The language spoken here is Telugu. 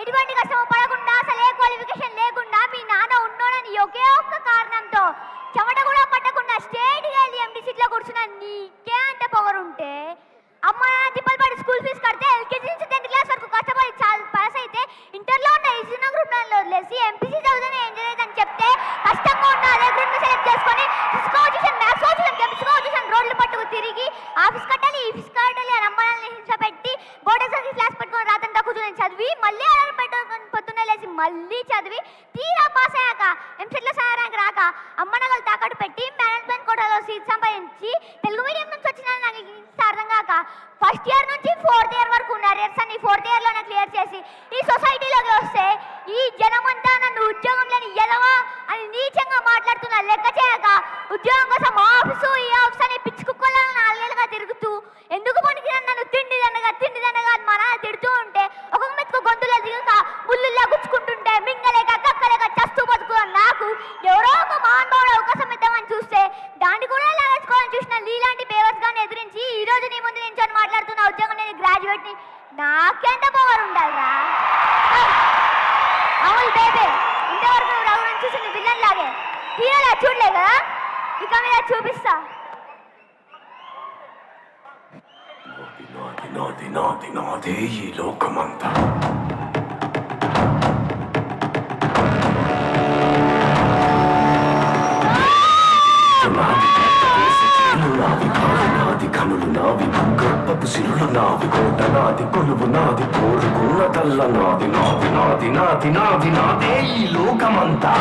ఎటువంటి కష్టము పడకుండా అసలు ఏ క్వాలిఫికేషన్ లేకుండా మీ నాన్న ఉన్నోడని ఒకే ఒక్క కారణంతో చెమట కూడా పట్టకుండా స్టేట్గా వెళ్ళి ఎండి సీట్లో కూర్చున్నా నీకే అంత పవర్ ఉంటే అమ్మ తిప్పలు పడి స్కూల్ ఫీజు కడితే ఎల్కేజీ నుంచి 10th క్లాస్ వరకు కష్టపడి పాస్ అయితే ఇంటర్లో ఉన్న ఈజీన గ్రూప్ నన్ను వదిలేసి ఎంపీసీ చదువుతానే ఎంజాయ్ అని చెప్తే కష్టంగా ఉన్న అదే గ్రూప్ని సెలెక్ట్ చేసుకొని ఫిజిక్స్ వచ్చేసాను మ్యాథ్స్ వచ్చేసాను కెమిస్ట్రీ వచ్చేసాను రోడ్లు పట్టుకు తిరిగి ఆఫీస్ కట్టాలి ఈ ఫీజు కట్టాలి అని అమ్మాయిని హింస పెట్టి బోర్డు ఎగ్జామ్కి క్లాస్ పెట్టుకొని రాత్రంతా కూర్చొని చదివి మళ్ళీ అలారం పెట్టుకొని పొద్దున్నే లేచి మళ్ళీ చదివి తీరా పాస్ అయ్యాక ఎంసెట్లో ర్యాంక్ రాక అమ్మ నగలు తాకట్టు పెట్టి మేనేజ్మెంట్ కోటాలో సీట్ సంపాదించి తెలుగు మీడియం నుంచి వచ్చిన నాకు ఇంత అర్థం కాక ఫస్ట్ ఇయర్ నుంచి 4th ఇయర్ వరకు ఉన్నారు ఇయర్స్ అన్ని 4th ఇయర్లోనే క్లియర్ చేసి ఈ సొసైటీలోకి వస్తే ఈ జనమంతా నన్ను ఉద్యోగం లేని ఎదవా అని నీచంగా మాట్లాడుతున్నా లెక్క చేయక ఉద్యోగం కోసం ఆఫీసు ఈ ఆఫీస్ అని పిచ్చి కుక్కలను 4 ఏళ్ళుగా తిరుగుతూ ఎందుకు పనికిరాను నన్ను తిండి దండగా అని మా నాన్న తిడుతూ ఉంటే ఒక్కొక్క మెతుకు గొంతులో దిగక ముళ్ళుల్లా గుచ్చుకుంటుంటే మింగలేక కక్కలేక చస్తూ బతుకు నాకు ఎవరో ఒక మానవుడు అవకాశం ఇద్దామని చూస్తే దాన్ని కూడా లాగేసుకోవాలని చూసిన నీలాంటి పేవర్స్ గాని ఎదిరించి ఈ రోజు నీ ముందు నించొని మాట్లాడుతున్న ఉద్యోగం నేను గ్రాడ్యుయేట్ ని నాకెంత పవర్ ఉండాలిరా అవును బేబే ఇంతవరకు నువ్వు రఘుని చూసింది విల్లన్ లాగే హీరోలా చూడలే కదా ఇక మీద చూపిస్తా నాదే ఈ లోకమంతా నాది కనులు నావి గర్భపు సిరులు నావి కోట నాది కొలువు నాది కోరుకున్నదల్ల నాది నాది నాది నాది నాది నాదే ఈ లోకమంతా